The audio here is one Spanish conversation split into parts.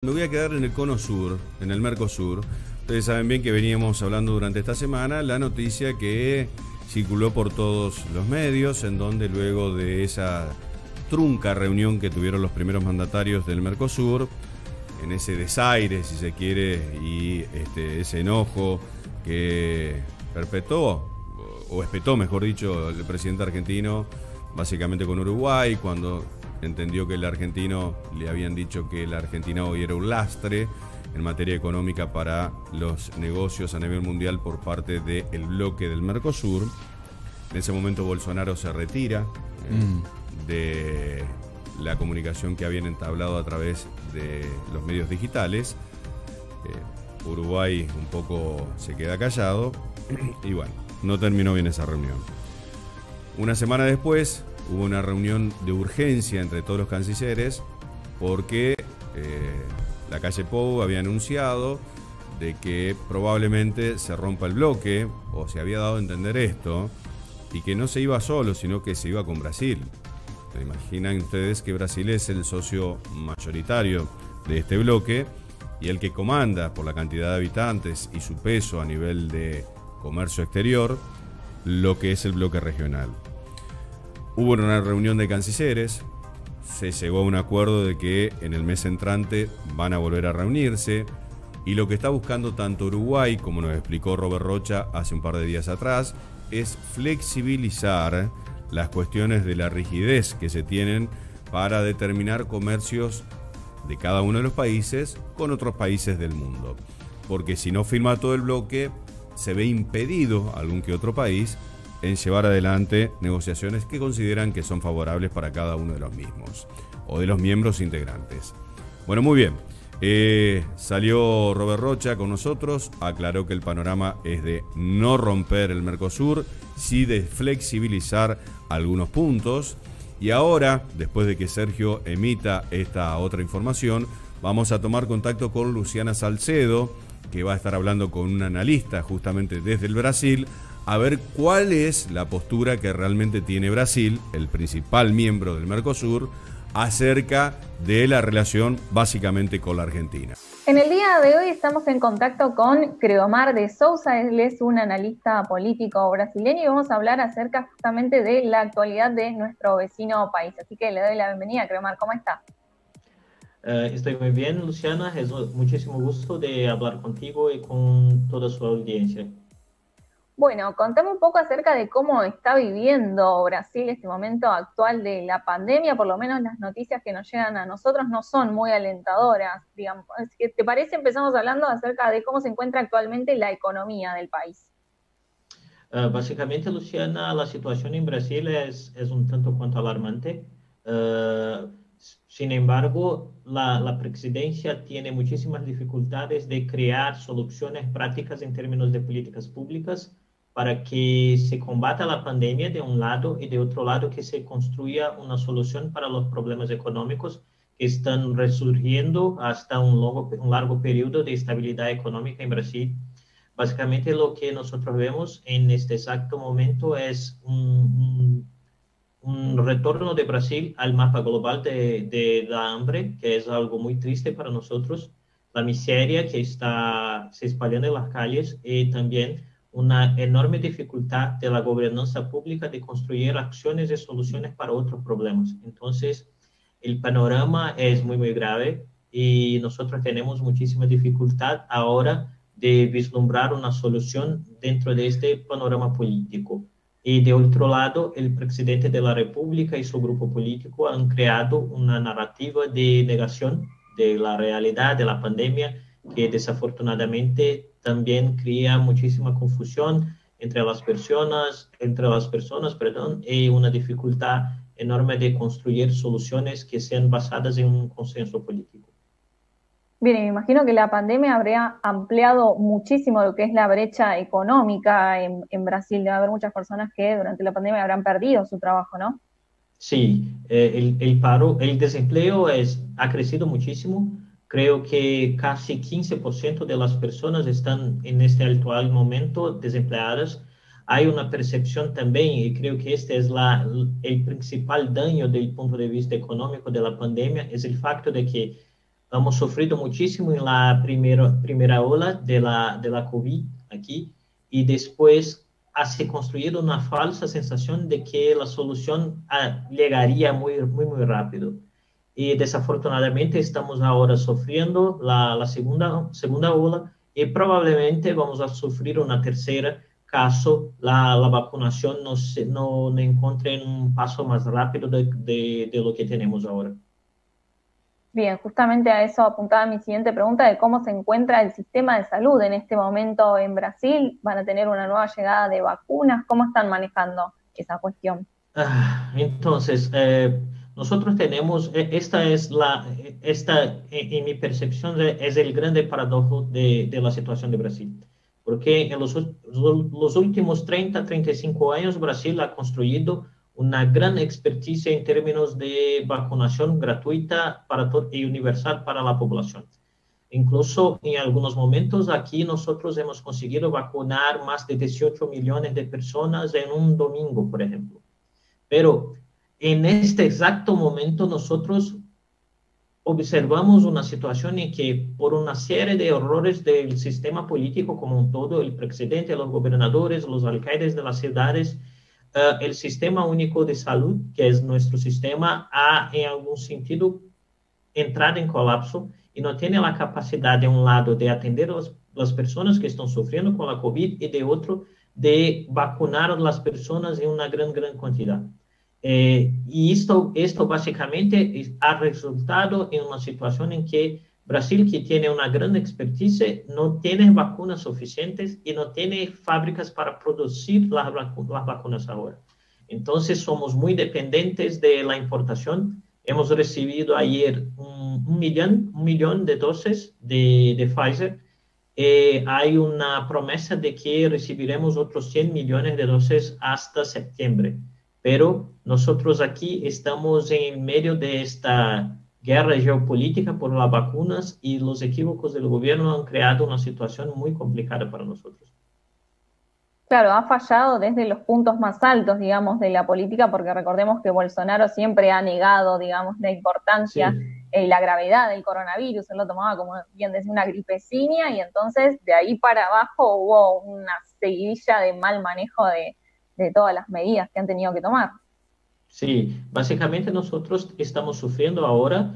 Me voy a quedar en el cono sur, en el Mercosur. Ustedes saben bien que veníamos hablando durante esta semana la noticia que circuló por todos los medios, en donde luego de esa trunca reunión que tuvieron los primeros mandatarios del Mercosur, en ese desaire, si se quiere, y ese enojo que perpetuó, o espetó, mejor dicho, el presidente argentino, básicamente con Uruguay, cuando entendió que el argentino, le habían dicho que la Argentina hoy era un lastre en materia económica para los negocios a nivel mundial por parte del bloque del Mercosur. En ese momento Bolsonaro se retira de la comunicación que habían entablado a través de los medios digitales. Uruguay un poco se queda callado y bueno, no terminó bien esa reunión. Una semana después hubo una reunión de urgencia entre todos los cancilleres porque la calle Pou había anunciado de que probablemente se rompa el bloque, o se había dado a entender esto, y que no se iba solo, sino que se iba con Brasil. ¿Se imaginan ustedes que Brasil es el socio mayoritario de este bloque y el que comanda por la cantidad de habitantes y su peso a nivel de comercio exterior lo que es el bloque regional? Hubo una reunión de cancilleres, se llegó a un acuerdo de que en el mes entrante van a volver a reunirse, y lo que está buscando tanto Uruguay, como nos explicó Robert Rocha hace un par de días atrás, es flexibilizar las cuestiones de la rigidez que se tienen para determinar comercios de cada uno de los países con otros países del mundo. Porque si no firma todo el bloque, se ve impedido algún que otro país en llevar adelante negociaciones que consideran que son favorables para cada uno de los mismos o de los miembros integrantes. Bueno, muy bien. Salió Robert Rocha con nosotros, aclaró que el panorama es de no romper el Mercosur, sí de flexibilizar algunos puntos. Y ahora, después de que Sergio emita esta otra información, vamos a tomar contacto con Luciana Salcedo, que va a estar hablando con un analista justamente desde el Brasil, a ver cuál es la postura que realmente tiene Brasil, el principal miembro del Mercosur, acerca de la relación básicamente con la Argentina. En el día de hoy estamos en contacto con Creomar de Souza, él es un analista político brasileño y vamos a hablar acerca justamente de la actualidad de nuestro vecino país. Así que le doy la bienvenida, Creomar, ¿cómo está? Estoy muy bien, Luciana, es muchísimo gusto de hablar contigo y con toda su audiencia. Bueno, contame un poco acerca de cómo está viviendo Brasil este momento actual de la pandemia. Por lo menos las noticias que nos llegan a nosotros no son muy alentadoras, digamos. ¿Te parece? Empezamos hablando acerca de cómo se encuentra actualmente la economía del país. Básicamente, Luciana, la situación en Brasil es un tanto cuanto alarmante. Sin embargo, la presidencia tiene muchísimas dificultades de crear soluciones prácticas en términos de políticas públicas para que se combata la pandemia de un lado y de otro lado que se construya una solución para los problemas económicos que están resurgiendo hasta un largo periodo de estabilidad económica en Brasil. Básicamente lo que nosotros vemos en este exacto momento es un retorno de Brasil al mapa global de la hambre, que es algo muy triste para nosotros, la miseria que está se espalhando en las calles y también una enorme dificultad de la gobernanza pública de construir acciones y soluciones para otros problemas. Entonces, el panorama es muy, muy grave y nosotros tenemos muchísima dificultad ahora de vislumbrar una solución dentro de este panorama político. Y de otro lado, el presidente de la República y su grupo político han creado una narrativa de negación de la realidad de la pandemia que desafortunadamente también crea muchísima confusión entre las personas, perdón, y una dificultad enorme de construir soluciones que sean basadas en un consenso político. Bien, me imagino que la pandemia habría ampliado muchísimo lo que es la brecha económica en Brasil. Debe haber muchas personas que durante la pandemia habrán perdido su trabajo, ¿no? Sí, el desempleo ha crecido muchísimo. Creo que casi 15% de las personas están en este actual momento desempleadas. Hay una percepción también, y creo que este es el principal daño del punto de vista económico de la pandemia, es el facto de que hemos sufrido muchísimo en la primera ola de la COVID aquí, y después se construido una falsa sensación de que la solución llegaría muy rápido. Y desafortunadamente estamos ahora sufriendo la segunda ola y probablemente vamos a sufrir una tercera caso la vacunación no encuentre un paso más rápido de lo que tenemos ahora. Bien, justamente a eso apuntaba mi siguiente pregunta de cómo se encuentra el sistema de salud en este momento en Brasil. ¿Van a tener una nueva llegada de vacunas? ¿Cómo están manejando esa cuestión? Entonces, nosotros tenemos, en mi percepción, es el grande paradojo de la situación de Brasil. Porque en los últimos 30, 35 años, Brasil ha construido una gran experticia en términos de vacunación gratuita y universal para la población. Incluso en algunos momentos aquí nosotros hemos conseguido vacunar más de 18 millones de personas en un domingo, por ejemplo. Pero en este exacto momento nosotros observamos una situación en que por una serie de errores del sistema político como un todo, el presidente, los gobernadores, los alcaldes de las ciudades, el sistema único de salud, que es nuestro sistema, ha en algún sentido entrado en colapso y no tiene la capacidad de un lado de atender a las personas que están sufriendo con la COVID y de otro de vacunar a las personas en una gran cantidad. Y esto básicamente ha resultado en una situación en que Brasil, que tiene una gran expertise, no tiene vacunas suficientes y no tiene fábricas para producir las vacunas ahora. Entonces, somos muy dependientes de la importación. Hemos recibido ayer un millón de dosis de Pfizer. Hay una promesa de que recibiremos otros 100 millones de dosis hasta septiembre. Pero nosotros aquí estamos en medio de esta guerra geopolítica por las vacunas y los equívocos del gobierno han creado una situación muy complicada para nosotros. Claro, ha fallado desde los puntos más altos, digamos, de la política, porque recordemos que Bolsonaro siempre ha negado, digamos, la importancia y la gravedad del coronavirus. Él lo tomaba como bien decía una gripecina y entonces de ahí para abajo hubo una seguidilla de mal manejo de todas las medidas que han tenido que tomar. Sí, básicamente nosotros estamos sufriendo ahora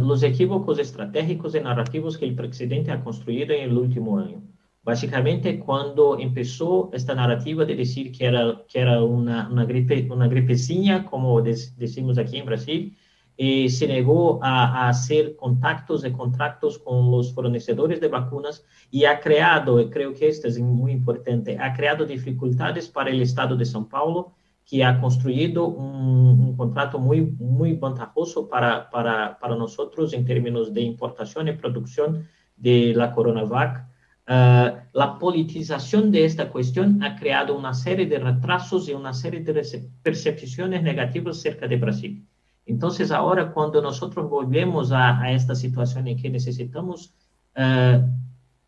los equívocos estratégicos y narrativos que el presidente ha construido en el último año. Básicamente, cuando empezó esta narrativa de decir que era una gripecina, como decimos aquí en Brasil, se negó a hacer contactos y contratos con los fornecedores de vacunas y ha creado, creo que esto es muy importante, ha creado dificultades para el Estado de São Paulo, que ha construido un contrato muy ventajoso para nosotros en términos de importación y producción de la Coronavac. La politización de esta cuestión ha creado una serie de retrasos y una serie de percepciones negativas cerca de Brasil. Entonces, ahora cuando nosotros volvemos a esta situación en que necesitamos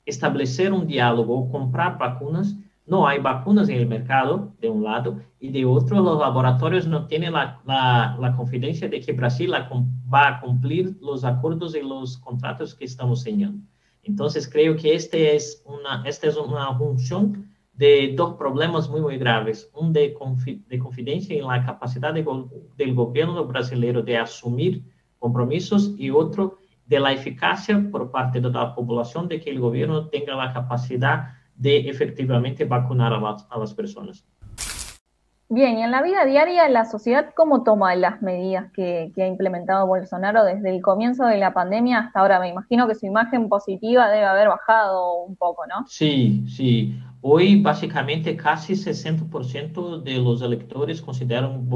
establecer un diálogo o comprar vacunas, no hay vacunas en el mercado, de un lado, y de otro, los laboratorios no tienen la confidencia de que Brasil va a cumplir los acuerdos y los contratos que estamos señalando. Entonces, creo que esta es una función de dos problemas muy graves. Un de confidencia en la capacidad del gobierno brasileño de asumir compromisos y otro de la eficacia por parte de la población de que el gobierno tenga la capacidad de efectivamente vacunar a las personas. Bien, y en la vida diaria, ¿la sociedad cómo toma las medidas que ha implementado Bolsonaro desde el comienzo de la pandemia hasta ahora? Me imagino que su imagen positiva debe haber bajado un poco, ¿no? Sí. Hoy, básicamente, casi 60% de los electores consideran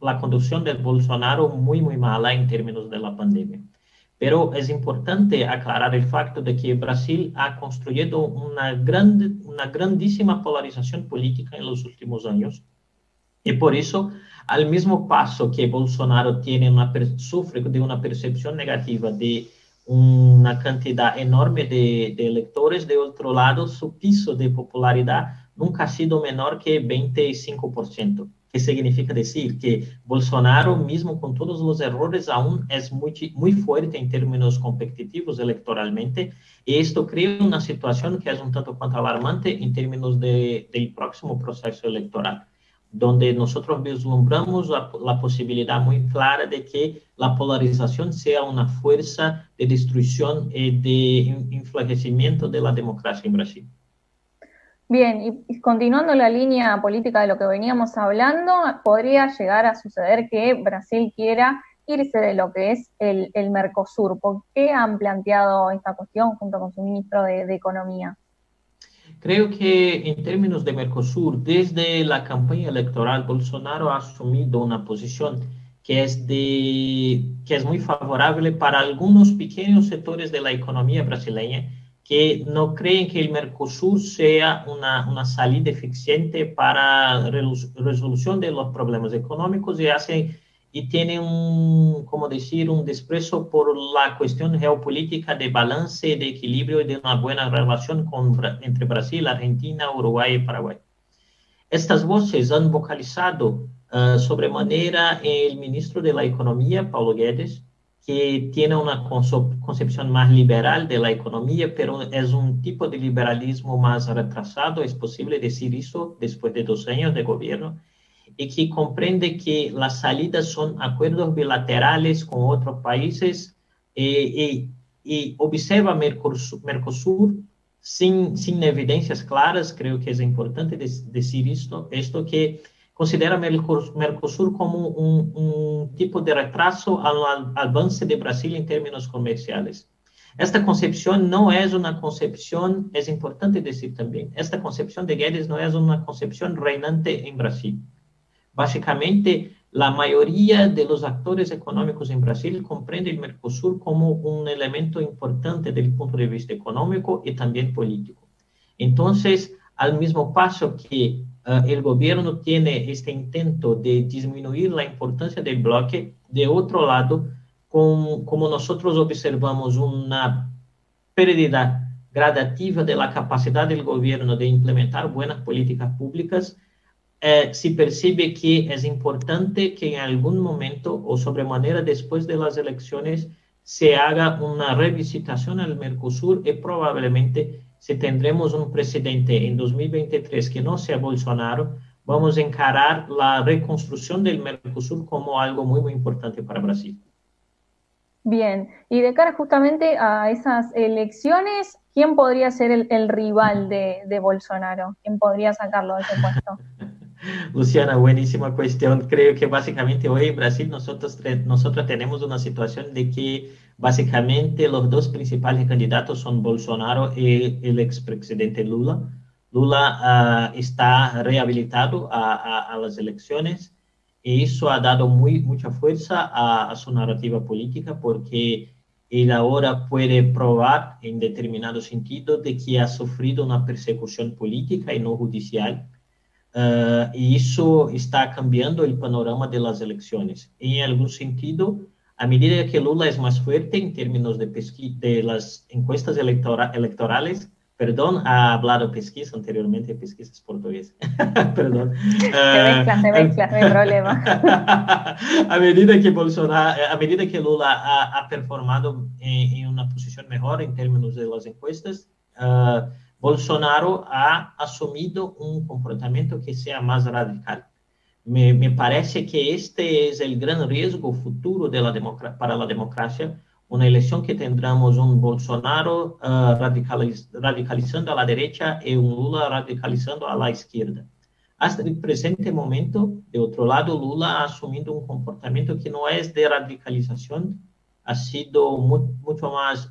la conducción de Bolsonaro muy mala en términos de la pandemia. Pero es importante aclarar el facto de que Brasil ha construido una grandísima polarización política en los últimos años. Y por eso, al mismo paso que Bolsonaro sufre de una percepción negativa de una cantidad enorme de electores, de otro lado, su piso de popularidad nunca ha sido menor que 25%. que significa decir que Bolsonaro, mismo con todos los errores, aún es muy fuerte en términos competitivos electoralmente, y esto crea una situación que es un tanto cuanto alarmante en términos del próximo proceso electoral, donde nosotros vislumbramos la posibilidad muy clara de que la polarización sea una fuerza de destrucción y de enflaquecimiento de la democracia en Brasil. Bien, y continuando la línea política de lo que veníamos hablando, podría llegar a suceder que Brasil quiera irse de lo que es el Mercosur. ¿Por qué han planteado esta cuestión junto con su ministro de Economía? Creo que en términos de Mercosur, desde la campaña electoral, Bolsonaro ha asumido una posición que es muy favorable para algunos pequeños sectores de la economía brasileña que no creen que el Mercosur sea una salida eficiente para resolución de los problemas económicos y tiene como decir, un desprecio por la cuestión geopolítica de balance, de equilibrio y de una buena relación entre Brasil, Argentina, Uruguay y Paraguay. Estas voces han vocalizado sobremanera el ministro de la Economía, Paulo Guedes, que tiene una concepción más liberal de la economía, pero es un tipo de liberalismo más retrasado, es posible decir eso después de 2 años de gobierno, y que comprende que las salidas son acuerdos bilaterales con otros países y observa Mercosur sin evidencias claras. Creo que es importante decir esto que considera Mercosur como un tipo de retraso al avance de Brasil en términos comerciales. Esta concepción no es una concepción, es importante decir también, esta concepción de Guedes no es una concepción reinante en Brasil. Básicamente, la mayoría de los actores económicos en Brasil comprende el Mercosur como un elemento importante desde el punto de vista económico y también político. Entonces, al mismo paso que el gobierno tiene este intento de disminuir la importancia del bloque, de otro lado, como nosotros observamos una pérdida gradativa de la capacidad del gobierno de implementar buenas políticas públicas, se percibe que es importante que en algún momento o sobremanera después de las elecciones se haga una revisitación al Mercosur y probablemente si tendremos un presidente en 2023 que no sea Bolsonaro, vamos a encarar la reconstrucción del Mercosur como algo muy, muy importante para Brasil. Bien, y de cara justamente a esas elecciones, ¿quién podría ser el rival de Bolsonaro? ¿Quién podría sacarlo de ese puesto? Luciana, buenísima cuestión. Creo que básicamente hoy en Brasil nosotros tenemos una situación de que básicamente los dos principales candidatos son Bolsonaro y el expresidente Lula. Lula está rehabilitado a las elecciones y eso ha dado mucha fuerza a su narrativa política porque él ahora puede probar en determinado sentido de que ha sufrido una persecución política y no judicial. Y eso está cambiando el panorama de las elecciones. En algún sentido, a medida que Lula es más fuerte en términos de las encuestas electorales, perdón, ha hablado pesquisa anteriormente, pesquisas portuguesas, perdón. Se mezcla, no hay problema. A medida que Lula ha performado en una posición mejor en términos de las encuestas, Bolsonaro ha asumido un comportamiento que sea más radical. Me parece que este es el gran riesgo futuro para la democracia, una elección que tendremos un Bolsonaro radicalizando a la derecha y un Lula radicalizando a la izquierda. Hasta el presente momento, de otro lado, Lula ha asumido un comportamiento que no es de radicalización, ha sido mucho más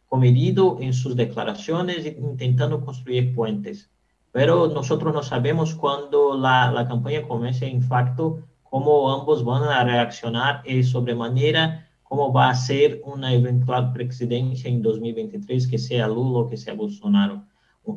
comedido en sus declaraciones, intentando construir puentes. Pero nosotros no sabemos cuándo la campaña comience en facto, cómo ambos van a reaccionar y sobremanera cómo va a ser una eventual presidencia en 2023, que sea Lula o que sea Bolsonaro.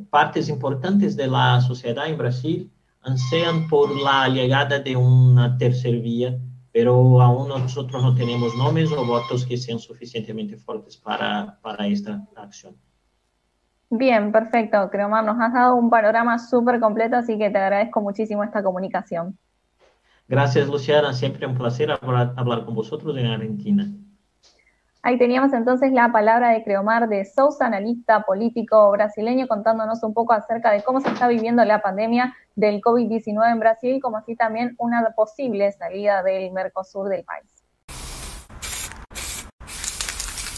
Partes importantes de la sociedad en Brasil ansían por la llegada de una tercera vía, pero aún nosotros no tenemos nombres o votos que sean suficientemente fuertes para esta acción. Bien, perfecto, Creomar, nos has dado un panorama súper completo, así que te agradezco muchísimo esta comunicación. Gracias, Luciana. Siempre un placer hablar con vosotros en Argentina. Ahí teníamos entonces la palabra de Creomar de Sousa, analista político brasileño, contándonos un poco acerca de cómo se está viviendo la pandemia del COVID-19 en Brasil, como así también una posible salida del Mercosur del país.